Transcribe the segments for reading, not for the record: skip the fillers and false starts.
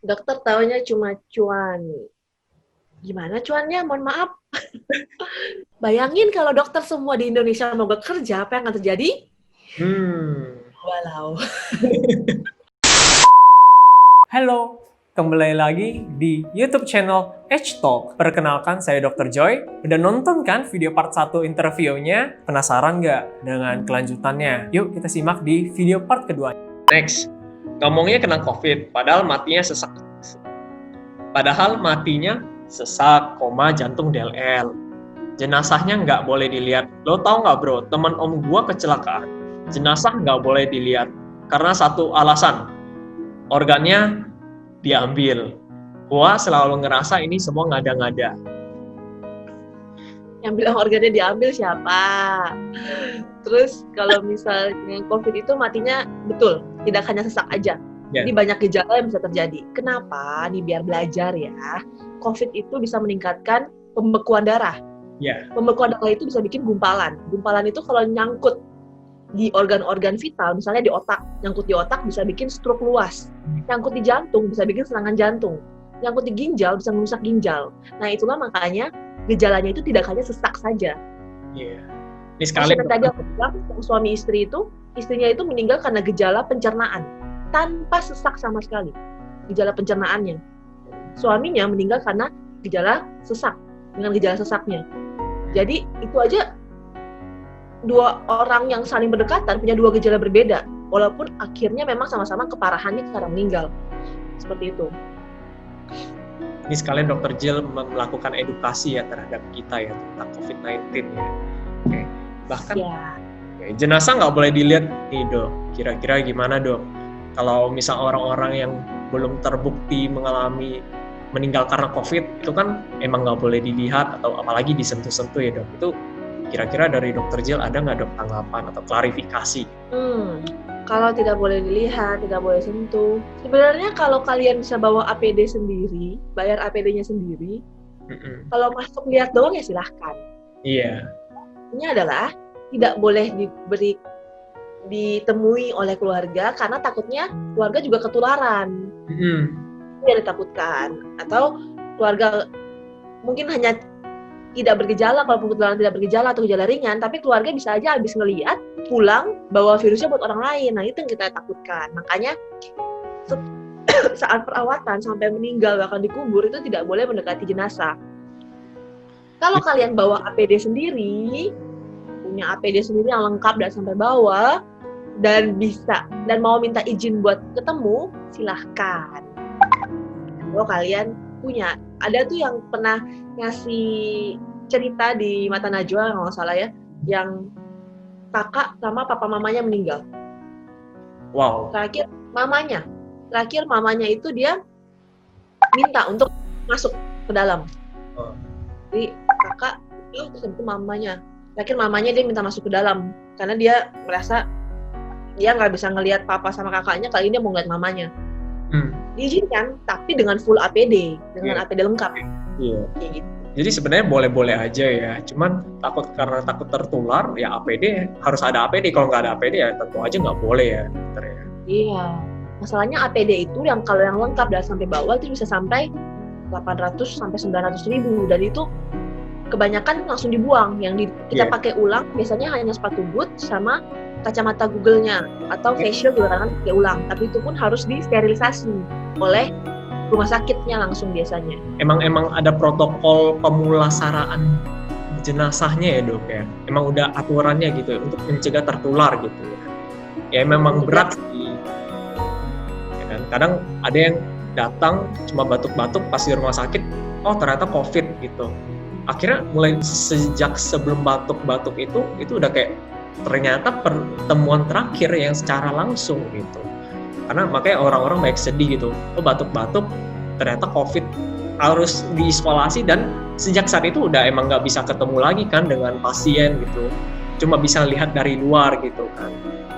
Dokter taunya cuma cuan. Gimana cuannya? Mohon maaf. Bayangin kalau dokter semua di Indonesia mau bekerja, apa yang akan terjadi? Hmm. Walau. Halo, kembali lagi di YouTube channel H-Talk. Perkenalkan, saya Dr. Joy. Udah nonton kan video part 1 interviewnya? Penasaran nggak dengan kelanjutannya? Yuk kita simak di video part kedua. Next, ngomongnya kena COVID, padahal matinya sesak. Koma, jantung DLL. Jenazahnya nggak boleh dilihat. Lo tau nggak bro, teman om gua kecelakaan. Jenazah nggak boleh dilihat. Karena satu alasan, organnya diambil. Gua selalu ngerasa ini semua ngada-ngada. Yang bilang organnya diambil siapa? Terus kalau misalnya COVID itu matinya betul, tidak hanya sesak aja. Yeah. Jadi banyak gejala yang bisa terjadi. Kenapa? Nih biar belajar ya. COVID itu bisa meningkatkan pembekuan darah. Yeah. Pembekuan darah itu bisa bikin gumpalan. Gumpalan itu kalau nyangkut di organ-organ vital, misalnya di otak, nyangkut di otak bisa bikin stroke luas. Nyangkut di jantung bisa bikin serangan jantung. Nyangkut di ginjal bisa merusak ginjal. Nah itulah makanya gejalanya itu tidak hanya sesak saja. Iya. Ini sekali. Tadi aku bilang suami istri itu, istrinya itu meninggal karena gejala pencernaan tanpa sesak sama sekali. Gejala pencernaannya. Suaminya meninggal karena gejala sesak dengan gejala sesaknya. Jadi itu aja dua orang yang saling berdekatan punya dua gejala berbeda, walaupun akhirnya memang sama-sama keparahannya karena meninggal. Seperti itu. Ini sekalian Dr. Jill melakukan edukasi ya terhadap kita ya tentang COVID-19 ya. Oke. Bahkan jenazah nggak boleh dilihat nih dok. Kira-kira gimana dok? Kalau misal orang-orang yang belum terbukti meninggal karena COVID itu kan emang nggak boleh dilihat atau apalagi disentuh-sentuh ya dok. Itu kira-kira dari Dr. Jill ada nggak dok tanggapan atau klarifikasi? Kalau tidak boleh dilihat, tidak boleh sentuh. Sebenarnya kalau kalian bisa bawa APD sendiri, bayar APD-nya sendiri, kalau masuk lihat doang ya silahkan. Iya. Ini adalah tidak boleh ditemui oleh keluarga karena takutnya keluarga juga ketularan. Itu yang ditakutkan. Atau keluarga mungkin hanya tidak bergejala, kalau kebetulan tidak bergejala atau gejala ringan, tapi keluarga bisa aja habis ngelihat, pulang, bawa virusnya buat orang lain. Nah, itu yang kita takutkan. Makanya, saat perawatan sampai meninggal bahkan dikubur, itu tidak boleh mendekati jenazah. Kalau kalian bawa APD sendiri, punya APD sendiri yang lengkap dan sampai bawah, dan bisa, dan mau minta izin buat ketemu, silahkan. Kalau kalian punya. Ada tuh yang pernah ngasih cerita di Mata Najwa kalau nggak salah ya, yang kakak sama papa mamanya meninggal. Wow. Terakhir mamanya itu dia minta untuk masuk ke dalam. Jadi kakak terus itu mamanya. Terakhir mamanya dia minta masuk ke dalam karena dia merasa dia nggak bisa ngelihat papa sama kakaknya, kali ini dia mau ngeliat mamanya. Diizinkan, tapi dengan full APD, dengan APD lengkap. Iya. Gitu. Jadi sebenarnya boleh-boleh aja ya, cuman karena takut tertular, ya APD harus ada APD. Kalau nggak ada APD ya tentu aja nggak boleh ya, dokter ya. Iya, masalahnya APD itu yang kalau yang lengkap dan sampai bawah itu bisa sampai 800 sampai 900 ribu, dan itu kebanyakan langsung dibuang. Yang kita pakai ulang biasanya hanya sepatu boot sama kacamata Google-nya atau facial juga kan pakai ulang, tapi itu pun harus disterilisasi oleh rumah sakitnya langsung biasanya. Emang ada protokol pemulasaraan jenazahnya ya dok ya? Emang udah aturannya gitu ya, untuk mencegah tertular gitu ya? Ya memang berat sih. Ya kan? Kadang ada yang datang cuma batuk-batuk pas di rumah sakit, oh ternyata COVID gitu. Akhirnya mulai sejak sebelum batuk-batuk itu udah kayak ternyata pertemuan terakhir yang secara langsung gitu. Karena makanya orang-orang banyak sedih gitu. Oh batuk-batuk ternyata COVID, harus diisolasi, dan sejak saat itu udah emang nggak bisa ketemu lagi kan dengan pasien gitu. Cuma bisa lihat dari luar gitu kan.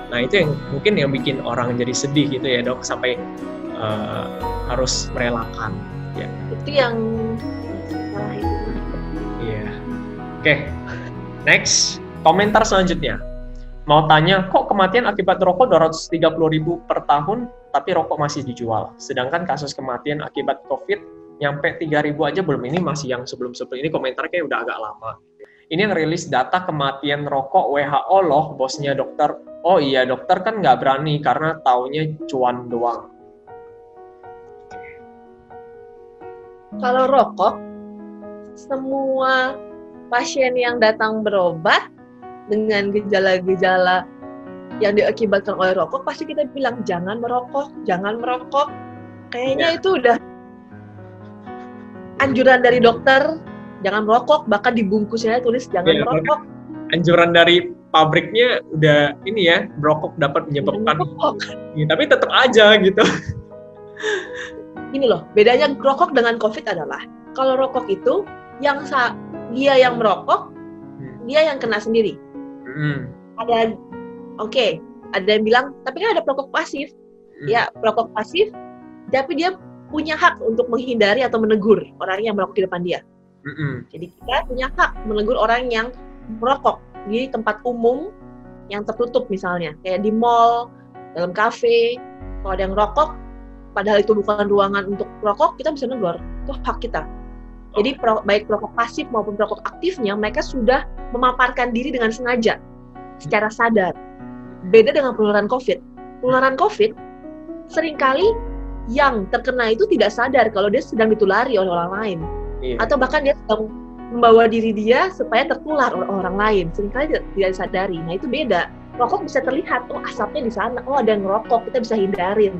Nah itu yang mungkin yang bikin orang jadi sedih gitu ya dok, sampai harus merelakan. Ya. Itu yang salah itu. Iya. Oke. Next, komentar selanjutnya. Mau tanya, kok kematian akibat rokok 230.000 per tahun, tapi rokok masih dijual. Sedangkan kasus kematian akibat COVID nyampe 3.000 aja belum, ini masih yang sebelum-sebelum ini komentar kayak udah agak lama. Ini yang rilis data kematian rokok WHO loh, bosnya dokter. Oh iya, dokter kan nggak berani karena taunya cuan doang. Kalau rokok, semua pasien yang datang berobat dengan gejala-gejala yang diakibatkan oleh rokok, pasti kita bilang jangan merokok, jangan merokok. Kayaknya itu udah anjuran dari dokter, jangan merokok, bahkan dibungkusnya tulis jangan merokok. Anjuran dari pabriknya udah ini ya, merokok dapat menyebabkan, ya, tapi tetap aja gitu. Ini loh, bedanya rokok dengan COVID adalah, kalau rokok itu, dia yang merokok, dia yang kena sendiri. Ada yang bilang, tapi kan ada perokok pasif. Ya, perokok pasif, tapi dia punya hak untuk menghindari atau menegur orang yang merokok di depan dia. Jadi kita punya hak menegur orang yang merokok di tempat umum yang tertutup misalnya, kayak di mall, dalam kafe. Kalau ada yang rokok, padahal itu bukan ruangan untuk merokok, kita bisa negur. Itu hak kita. Jadi baik perokok pasif maupun perokok aktifnya, mereka sudah memaparkan diri dengan sengaja, secara sadar. Beda dengan penularan COVID. Penularan COVID, seringkali yang terkena itu tidak sadar kalau dia sedang ditulari oleh orang lain. Atau bahkan dia sedang membawa diri dia supaya tertular oleh orang lain. Seringkali tidak disadari. Nah itu beda. Rokok bisa terlihat, oh asapnya di sana, oh ada yang ngerokok, kita bisa hindarin.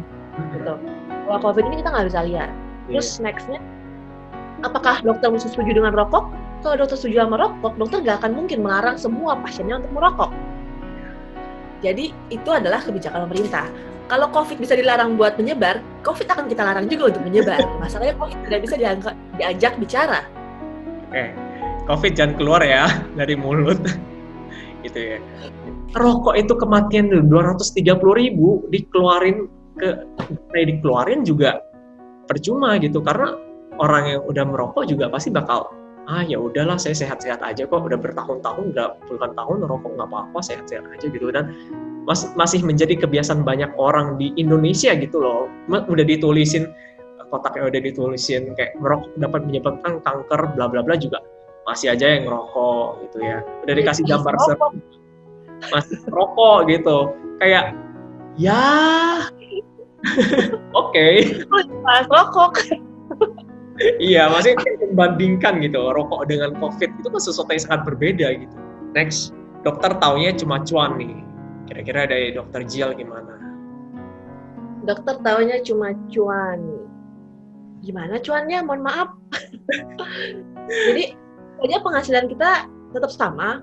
Gitu. Kalau COVID ini kita nggak bisa lihat. Terus nextnya, apakah dokter mesti setuju dengan rokok? Kalau dokter setuju sama rokok, dokter nggak akan mungkin melarang semua pasiennya untuk merokok. Jadi itu adalah kebijakan pemerintah. Kalau COVID bisa dilarang buat menyebar, COVID akan kita larang juga untuk menyebar. Masalahnya COVID tidak bisa diajak bicara. COVID jangan keluar ya dari mulut. Gitu ya. Rokok itu kematian 230.000 dikeluarin juga percuma gitu, karena orang yang udah merokok juga pasti bakal ya udahlah saya sehat-sehat aja kok, udah bertahun-tahun, udah puluhan tahun rokok nggak apa-apa, sehat-sehat aja gitu. Dan masih menjadi kebiasaan banyak orang di Indonesia gitu loh. Udah ditulisin kotaknya, udah ditulisin kayak merokok dapat menyebabkan kanker bla bla bla, juga masih aja yang ngerokok gitu ya. Udah dikasih gambar masih rokok gitu, kayak ya oke. Pas rokok. Iya, masih membandingkan gitu rokok dengan COVID itu kan sesuatu yang sangat berbeda gitu. Next, dokter taunya cuma cuan nih. Kira-kira dari dokter Jial gimana? Dokter taunya cuma cuan. Gimana cuannya? Mohon maaf. Jadi, saja penghasilan kita tetap sama.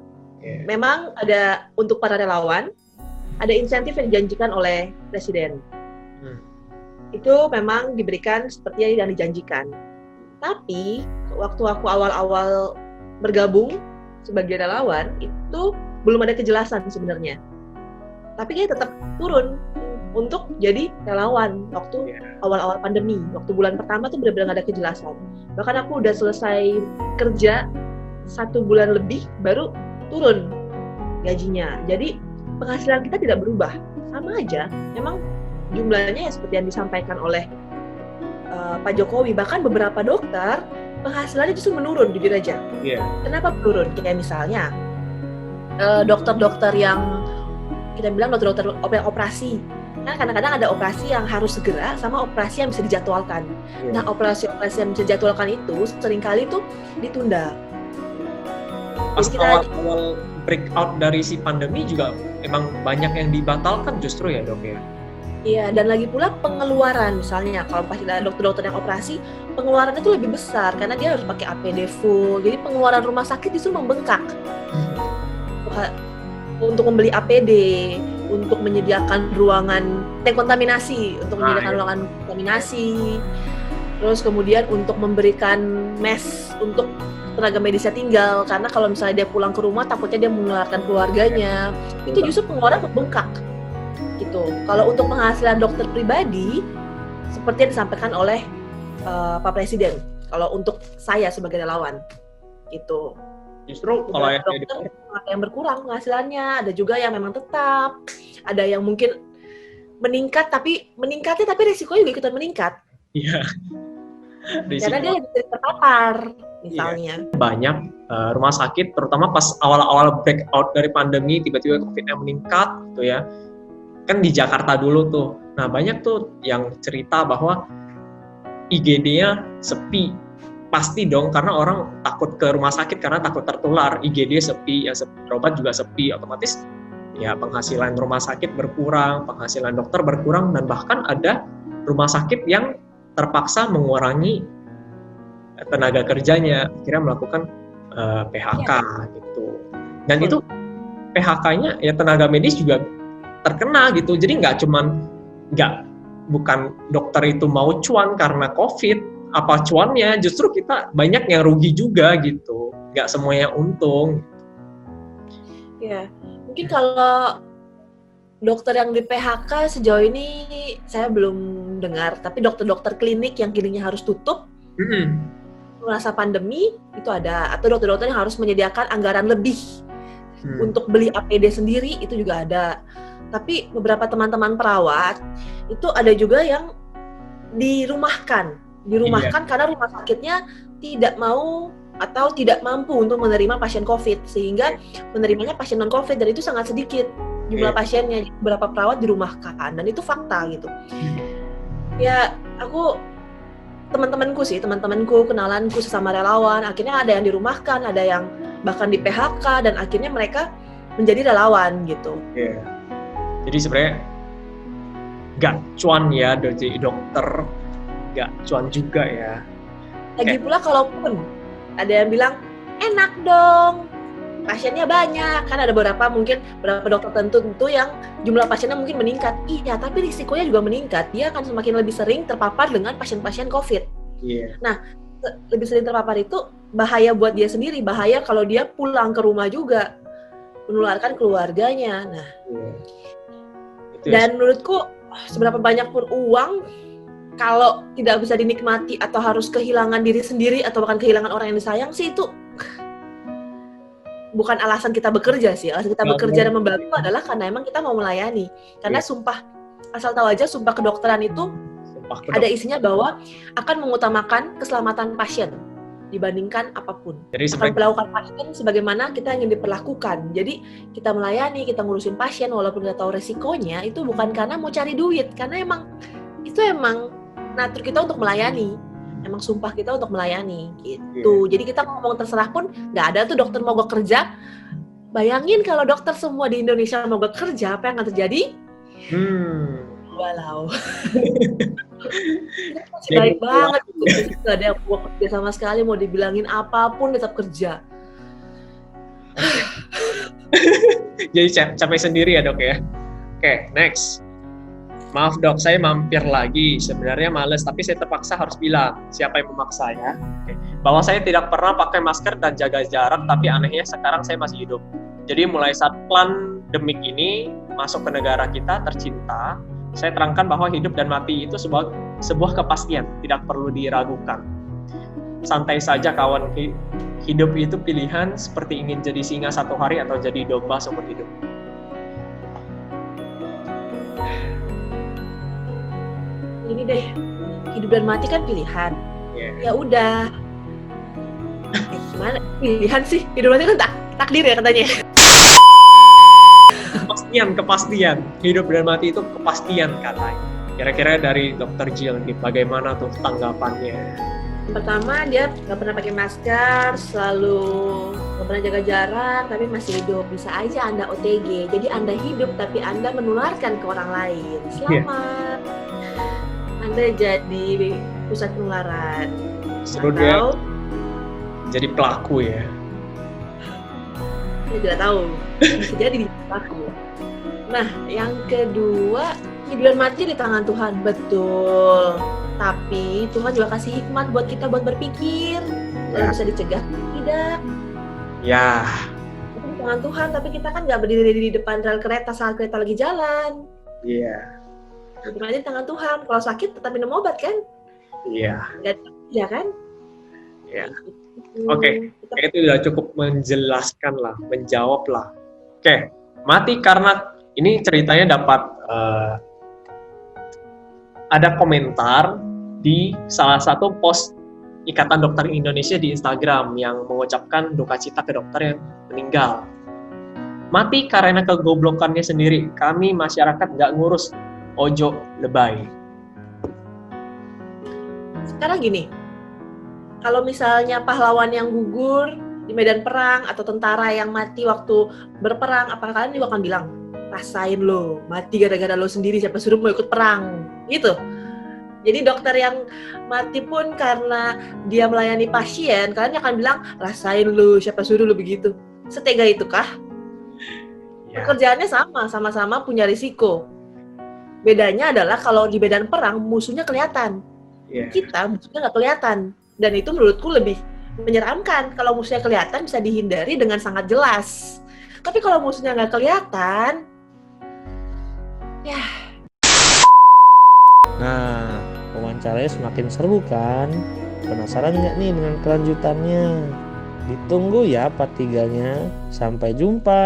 Memang ada untuk para relawan, ada insentif yang dijanjikan oleh Presiden. Itu memang diberikan seperti yang dijanjikan. Tapi, waktu aku awal-awal bergabung sebagai relawan, itu belum ada kejelasan sebenarnya. Tapi dia tetap turun untuk jadi relawan waktu awal-awal pandemi. Waktu bulan pertama tuh benar-benar nggak ada kejelasan. Bahkan aku udah selesai kerja 1 bulan lebih, baru turun gajinya. Jadi, penghasilan kita tidak berubah. Sama aja, memang jumlahnya ya seperti yang disampaikan oleh Pak Jokowi. Bahkan beberapa dokter penghasilannya justru menurun, jujur aja. Kenapa menurun? Kayak misalnya dokter-dokter yang kita bilang dokter-dokter operasi, kan kadang-kadang ada operasi yang harus segera sama operasi yang bisa dijadwalkan. Nah, operasi-operasi yang bisa dijadwalkan itu seringkali tuh ditunda. Pas awal breakout dari si pandemi juga emang banyak yang dibatalkan justru ya dok ya. Iya, dan lagi pula pengeluaran, misalnya kalau pasti ada dokter-dokter yang operasi, pengeluarannya itu lebih besar karena dia harus pakai APD full. Jadi pengeluaran rumah sakit justru membengkak. Untuk membeli APD, untuk menyediakan ruangan dekontaminasi, ruangan kontaminasi, terus kemudian untuk memberikan mes untuk tenaga medisnya tinggal, karena kalau misalnya dia pulang ke rumah takutnya dia menularkan keluarganya, itu justru pengeluaran membengkak. Gitu. Kalau untuk penghasilan dokter pribadi, seperti yang disampaikan oleh Pak Presiden, kalau untuk saya sebagai relawan, gitu. Justru kalau yang berkurang penghasilannya, ada juga yang memang tetap, ada yang mungkin meningkatnya tapi resikonya juga ikutan meningkat. Iya. Karena dia lebih sering terpapar, misalnya. Banyak rumah sakit, terutama pas awal-awal breakout dari pandemi, tiba-tiba COVID-nya meningkat, gitu ya. Kan di Jakarta dulu tuh. Nah, banyak tuh yang cerita bahwa IGD-nya sepi. Pasti dong, karena orang takut ke rumah sakit karena takut tertular. IGD sepi, ya berobat juga sepi, otomatis ya penghasilan rumah sakit berkurang, penghasilan dokter berkurang, dan bahkan ada rumah sakit yang terpaksa mengurangi tenaga kerjanya, akhirnya melakukan PHK gitu. Dan itu PHK-nya ya tenaga medis juga terkena gitu. Jadi bukan dokter itu mau cuan karena COVID, apa cuannya, justru kita banyak yang rugi juga gitu. Nggak semuanya untung. Ya, mungkin kalau dokter yang di PHK sejauh ini saya belum dengar, tapi dokter-dokter klinik yang kliniknya harus tutup masa pandemi itu ada, atau dokter-dokter yang harus menyediakan anggaran lebih untuk beli APD sendiri itu juga ada. Tapi beberapa teman-teman perawat itu ada juga yang dirumahkan karena rumah sakitnya tidak mau atau tidak mampu untuk menerima pasien COVID, sehingga menerimanya pasien non-COVID, dan itu sangat sedikit jumlah pasiennya. Beberapa perawat dirumahkan, dan itu fakta gitu. Ya, teman-temanku, kenalanku sesama relawan, akhirnya ada yang dirumahkan, ada yang bahkan di PHK, dan akhirnya mereka menjadi relawan gitu. Jadi sebenarnya nggak cuan ya jadi dokter, nggak cuan juga ya. Lagi pula kalaupun ada yang bilang enak dong, pasiennya banyak, kan ada beberapa dokter tentu yang jumlah pasiennya mungkin meningkat. Iya, tapi risikonya juga meningkat. Dia akan semakin lebih sering terpapar dengan pasien-pasien COVID. Nah, lebih sering terpapar itu bahaya buat dia sendiri, bahaya kalau dia pulang ke rumah juga, menularkan keluarganya. Nah, dan menurutku seberapa banyak pun uang, kalau tidak bisa dinikmati atau harus kehilangan diri sendiri atau bahkan kehilangan orang yang disayang sih, itu bukan alasan kita bekerja sih. Alasan kita bekerja dan membantu adalah karena emang kita mau melayani. Karena sumpah, asal tahu aja, sumpah kedokteran itu ada isinya bahwa akan mengutamakan keselamatan pasien dibandingkan apapun. Jadi akan melakukan pasien sebagaimana kita ingin diperlakukan. Jadi kita melayani, kita ngurusin pasien walaupun nggak tahu resikonya, itu bukan karena mau cari duit, karena emang natur kita untuk melayani. Emang sumpah kita untuk melayani gitu. Jadi kita ngomong terserah pun nggak ada tuh dokter mogok kerja. Bayangin kalau dokter semua di Indonesia mogok kerja, apa yang akan terjadi? Walau. Kita masih baik banget gitu. Gak ada yang mogok kerja sama sekali, mau dibilangin apapun tetap kerja. Jadi capek sendiri ya dok ya. Oke, next. Maaf dok, saya mampir lagi. Sebenarnya males, tapi saya terpaksa harus bilang. Siapa yang memaksa ya? Bahwa saya tidak pernah pakai masker dan jaga jarak, tapi anehnya sekarang saya masih hidup. Jadi mulai saat pandemik ini masuk ke negara kita tercinta, saya terangkan bahwa hidup dan mati itu sebuah kepastian, tidak perlu diragukan. Santai saja kawan, hidup itu pilihan, seperti ingin jadi singa satu hari atau jadi domba seumur hidup. Ini deh, hidup dan mati kan pilihan. Ya udah. Gimana pilihan sih? Hidup mati kan takdir ya katanya. Kepastian. Hidup dan mati itu kepastian katanya. Kira-kira dari Dr. Jill, bagaimana tuh tanggapannya? Pertama, dia nggak pernah pakai masker, selalu nggak pernah jaga jarak, tapi masih hidup. Bisa aja Anda OTG, jadi Anda hidup tapi Anda menularkan ke orang lain. Selamat. Anda jadi pusat penularan. Seru dia jadi pelaku ya. Saya tidak tahu. Bisa jadi pelaku. Nah, yang kedua, hidup dan mati di tangan Tuhan. Betul. Tapi Tuhan juga kasih hikmat buat kita buat berpikir. Kalau bisa dicegah, tidak. Ya. Itu di tangan Tuhan, tapi kita kan nggak berdiri di depan rel kereta saat kereta lagi jalan. Iya. Gimana di tangan Tuhan? Kalau sakit tetap minum obat kan? Iya. Ya kan? Iya. Oke, itu udah cukup menjelaskan lah, menjawab lah. Oke, mati karena ini ceritanya dapat ada komentar di salah satu post Ikatan Dokter Indonesia di Instagram yang mengucapkan duka cita ke dokter yang meninggal. Mati karena kegoblokannya sendiri. Kami masyarakat nggak ngurus, ojo lebay. Sekarang gini, kalau misalnya pahlawan yang gugur di medan perang atau tentara yang mati waktu berperang, apa kalian juga akan bilang, rasain lo, mati gara-gara lo sendiri, siapa suruh mau ikut perang, gitu. Jadi dokter yang mati pun karena dia melayani pasien, kalian akan bilang, rasain lo, siapa suruh lo begitu. Setega itukah? Ya. Pekerjaannya sama-sama punya risiko. Bedanya adalah kalau di medan perang, musuhnya kelihatan. Yeah. Kita musuhnya nggak kelihatan. Dan itu menurutku lebih menyeramkan. Kalau musuhnya kelihatan bisa dihindari dengan sangat jelas. Tapi kalau musuhnya nggak kelihatan, ya. Nah, wawancaranya semakin seru kan? Penasaran nggak nih dengan kelanjutannya? Ditunggu ya part 3-nya. Sampai jumpa.